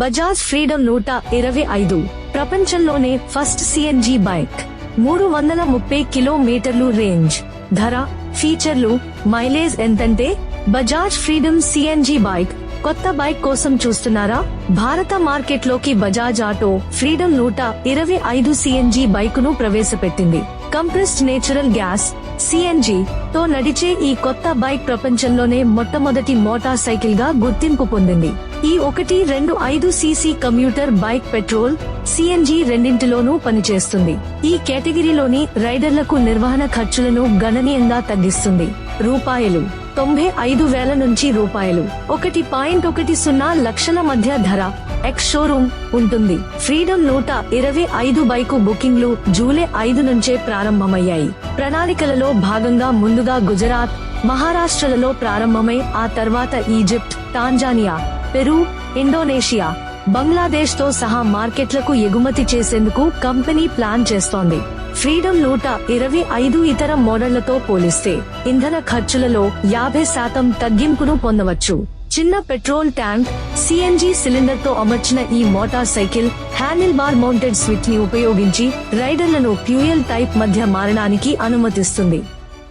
Bajaj freedom 125 ప్రపంచంలోనే first CNG bike. 330 కిలోమీటర్లు range. ధర, ఫీచర్లు, మైలేజ్ ఎంతంటే? బజాజ్ ఫ్రీడమ్ సిఎన్జి బైక్ కొత్త బైక్ కోసం చూస్తున్నారా? భారత మార్కెట్లోకి బజాజ్ ఆటో ఫ్రీడమ్ 125 సిఎన్జి బైకును ప్రవేశపెట్టింది. కంప్రెస్డ్ నేచురల్ గ్యాస్ సిఎన్జి తో నడిచే ఈ కొత్త బైక్ ప్రపంచంలోనే మొట్టమొదటి మోటార్ సైకిల్ గా గుర్తింపు పొందింది. ఈ 125 CC commuter bike petrol, CNG రెండింటిలోనూ పనిచేస్తుంది. ఈ కేటగిరీలోని రైడర్లకు నిర్వహణ ఖర్చులను గణనీయంగా తగ్గిస్తుంది. రూపాయలు 95,000 నుంచి రూపాయలు 1.10 లక్షల మధ్య ధర ఎక్స్ షోరూమ్ ఉంటుంది. ఫ్రీడమ్ 125 బైకు బుకింగ్లు జూలై 5 నుంచే ప్రారంభమయ్యాయి. ప్రణాళికలలో భాగంగా ముందుగా గుజరాత్, మహారాష్ట్రలలో ప్రారంభమై ఆ తర్వాత Egypt, Tanzania, Peru, Indonesia, Bangladesh తో సహా మార్కెట్లకు ఎగుమతి చేసేందుకు కంపెనీ ప్లాన్ చేస్తోంది. ఫ్రీడమ్ 125 ఇతర మోడళ్లతో పోలిస్తే ఇంధన ఖర్చులలో 50% తగ్గింపును పొందవచ్చు. చిన్న పెట్రోల్ ట్యాంక్, సిఎన్జి సిలిండర్ తో అమర్చిన ఈ motor cycle handle bar mounted switch ని ఉపయోగించి రైడర్లను ఫ్యూయల్ టైప్ మధ్య మారడానికి అనుమతిస్తుంది.